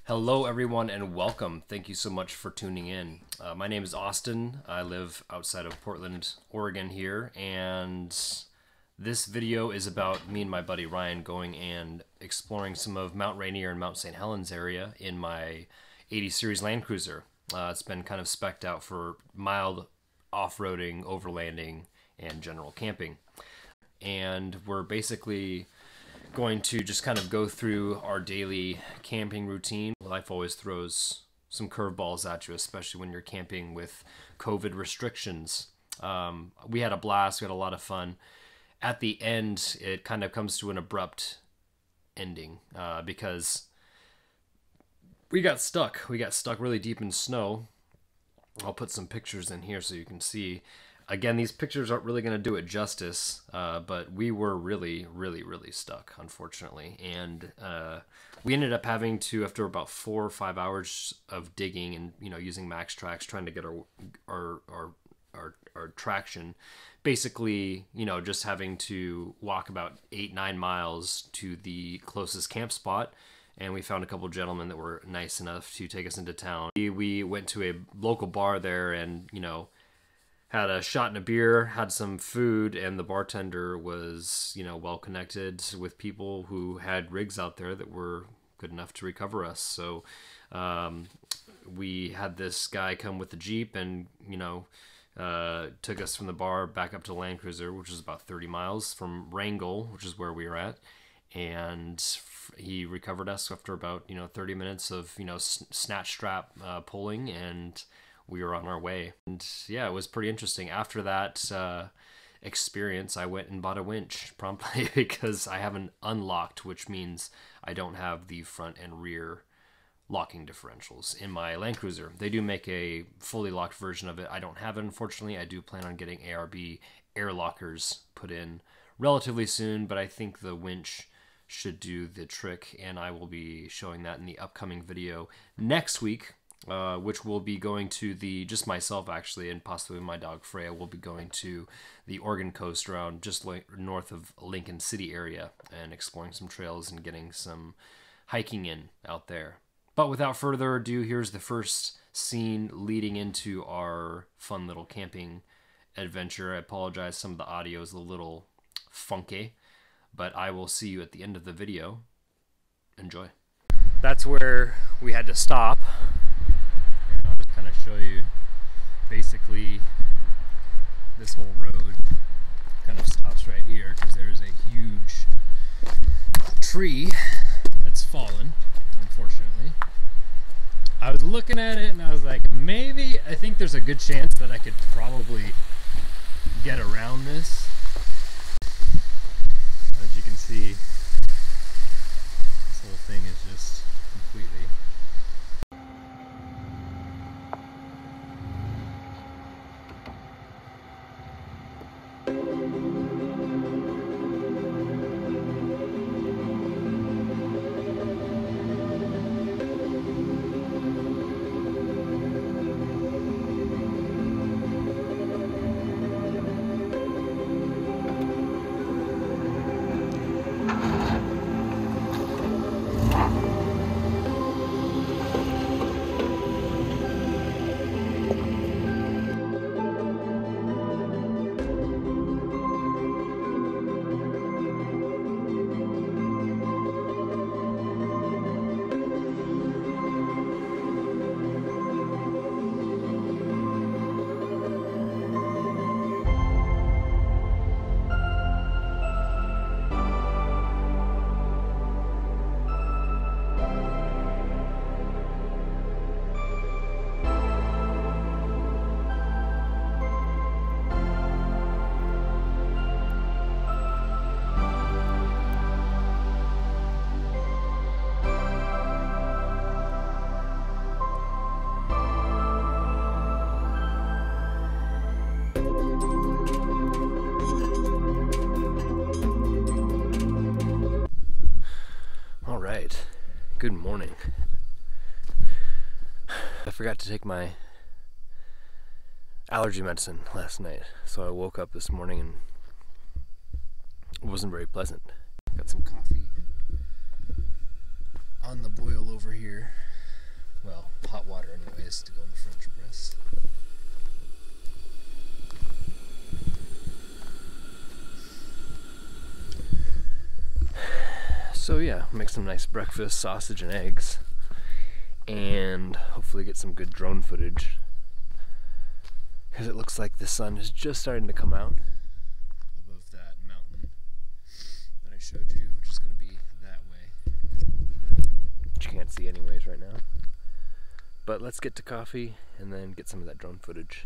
Hello everyone and welcome. Thank you so much for tuning in. My name is Austin. I live outside of Portland, Oregon here, and this video is about me and my buddy Ryan going and exploring some of Mount Rainier and Mount St. Helens area in my 80 Series Land Cruiser. It's been kind of spec'd out for mild off-roading, overlanding, and general camping. And we're basically going to just kind of go through our daily camping routine. Life always throws some curveballs at you, especially when you're camping with COVID restrictions. We had a blast, we had a lot of fun. At the end, it kind of comes to an abrupt ending because we got stuck. We got stuck really deep in snow. I'll put some pictures in here so you can see. Again, these pictures aren't really going to do it justice, but we were really stuck, unfortunately. And we ended up having to, after about 4 or 5 hours of digging and using max tracks, trying to get our traction, basically just having to walk about 8-9 miles to the closest camp spot. And we found a couple gentlemen that were nice enough to take us into town. We went to a local bar there and had a shot and a beer, had some food, and the bartender was, well connected with people who had rigs out there that were good enough to recover us. So we had this guy come with the Jeep and, took us from the bar back up to Land Cruiser, which is about 30 miles from Wrangell, which is where we were at. And he recovered us after about, 30 minutes of, snatch strap pulling, and we were on our way. And yeah, it was pretty interesting. After that experience, I went and bought a winch promptly because I haven't unlocked, which means I don't have the front and rear locking differentials in my Land Cruiser. They do make a fully locked version of it. I don't have it, unfortunately. I do plan on getting ARB air lockers put in relatively soon, but I think the winch should do the trick, and I will be showing that in the upcoming video next week. Which will be going to just myself actually, and possibly my dog Freya will be going to the Oregon coast around just north of Lincoln City area and exploring some trails and getting some hiking in out there. But without further ado, here's the first scene leading into our fun little camping adventure. I apologize, some of the audio is a little funky, but I will see you at the end of the video. Enjoy. That's where we had to stop. Kind of show you basically this whole road kind of stops right here because there's a huge tree that's fallen, unfortunately. I was looking at it and I was like, I think there's a good chance that I could probably get around this. As you can see, this whole thing is just completely Good morning. I forgot to take my allergy medicine last night, so I woke up this morning and it wasn't very pleasant. Got some coffee on the boil over here. hot water anyways to go in the French press. So yeah, make some nice breakfast, sausage and eggs, and hopefully get some good drone footage, because it looks like the sun is just starting to come out above that mountain that I showed you, which is going to be that way, which you can't see anyways right now. But let's get to coffee and then get some of that drone footage.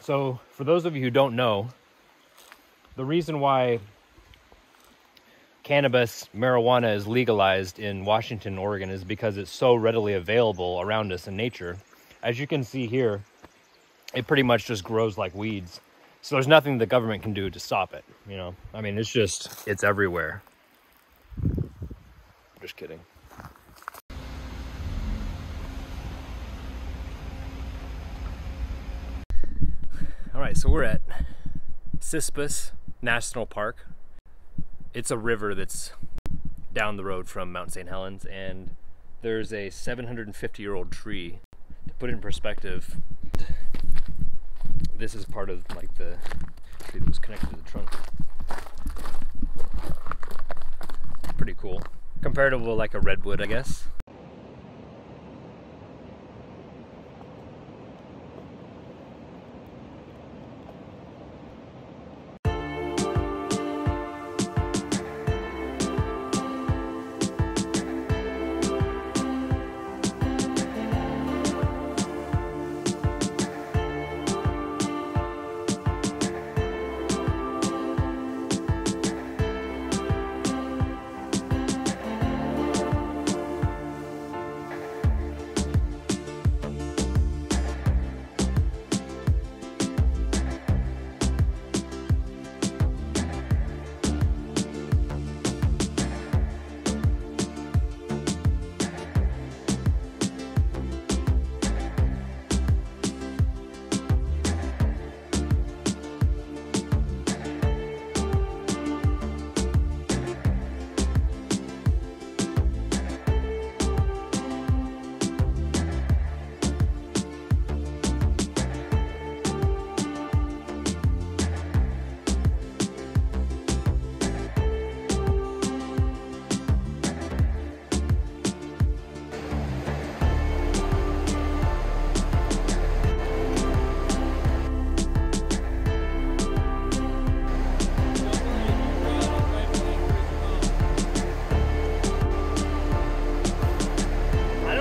So, for those of you who don't know, the reason why cannabis, marijuana is legalized in Washington and Oregon is because it's so readily available around us in nature. As you can see here, it pretty much just grows like weeds. So there's nothing the government can do to stop it, you know? I mean, it's everywhere. Just kidding. All right, so we're at Cispus National Park. It's a river that's down the road from Mount St. Helens, and there's a 750-year-old tree. To put it in perspective, this is part of like the tree that was connected to the trunk. Pretty cool. Compared to like a redwood, I guess.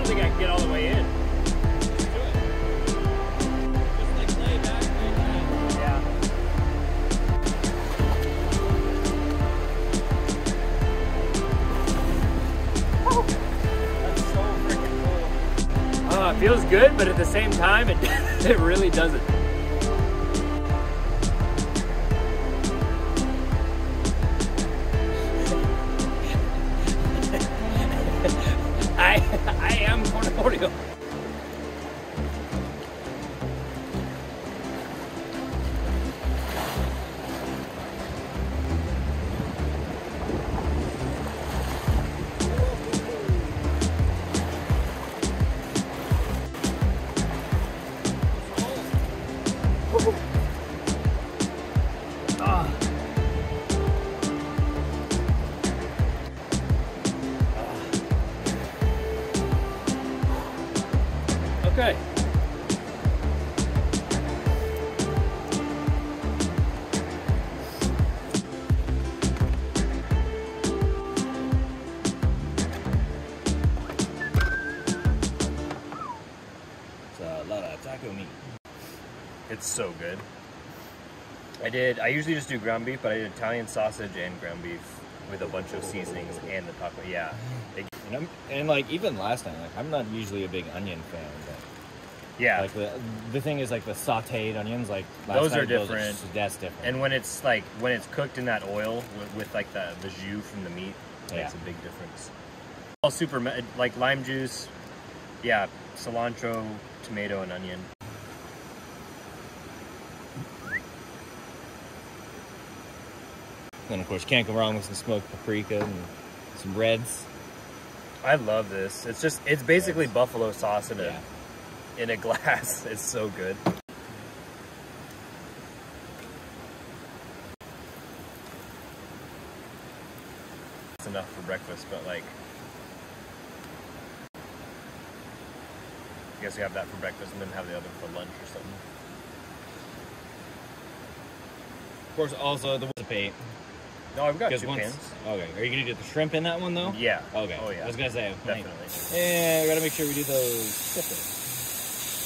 don't think I can get all the way in. Just do it. Just like lay back like that. Yeah. That's so freaking cool. It feels good, but at the same time, it really doesn't. I am corporeal. Okay. It's a lot of taco meat. It's so good. I usually just do ground beef, but I did Italian sausage and ground beef with a bunch of seasonings and the taco. Yeah. And like even last time, like I'm not usually a big onion fan, but Yeah. like the thing is like the sautéed onions, like Those are different. That's different. And when it's cooked in that oil with like the jus from the meat, it makes a big difference. All super like lime juice, yeah, cilantro, tomato, and onion. And of course, you can't go wrong with some smoked paprika and some reds. I love this. It's basically buffalo sauce in a glass. It's so good. It's enough for breakfast, but like, I guess we have that for breakfast and then have the other for lunch or something. Of course, also the recipe. No, I've got two pans. Okay, are you gonna do the shrimp in that one though? Yeah. Okay. Oh yeah. I was gonna say definitely. Yeah, we gotta make sure we do those separate.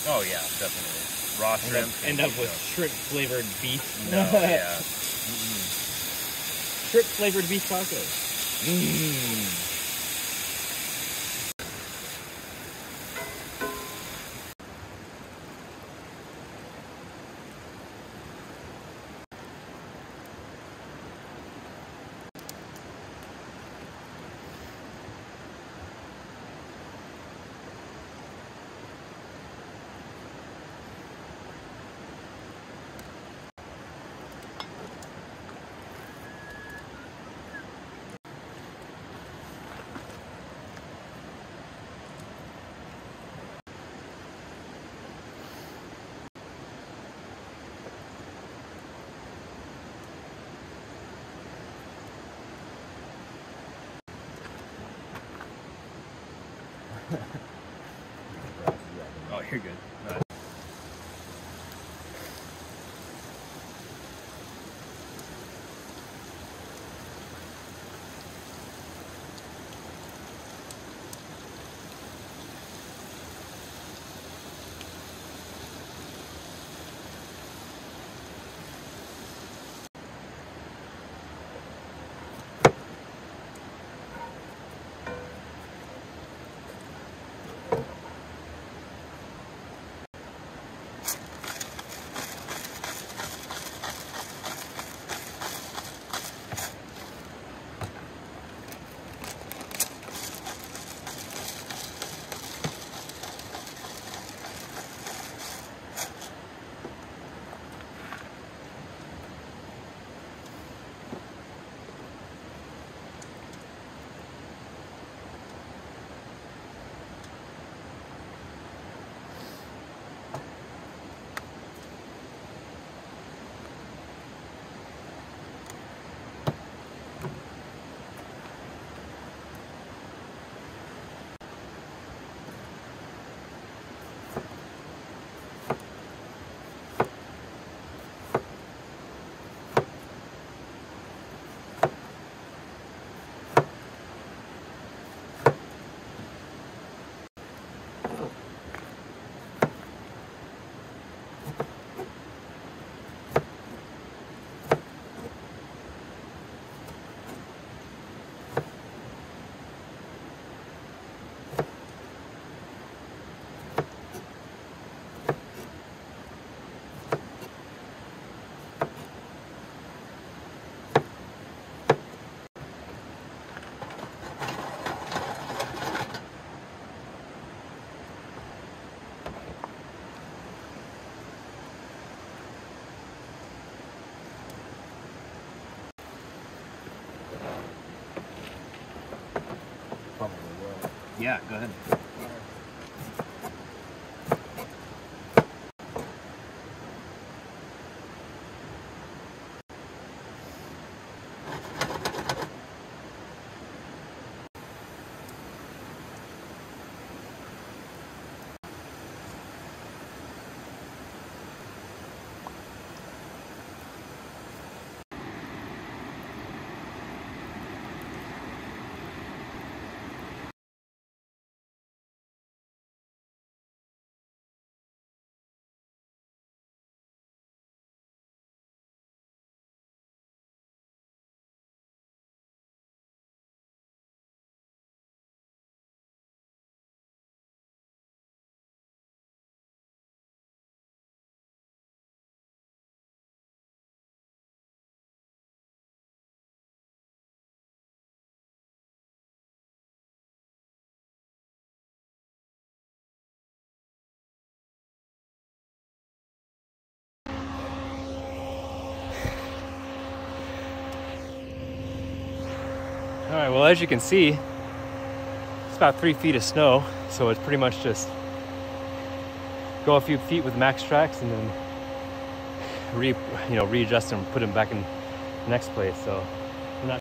Oh yeah, definitely. Raw shrimp. End up with shrimp flavored beef. No, yeah. Shrimp flavored beef tacos. Oh, you're good. Yeah, go ahead. All right, well, as you can see, it's about 3 feet of snow, so it's pretty much just go a few feet with max tracks and then readjust them, put them back in the next place. So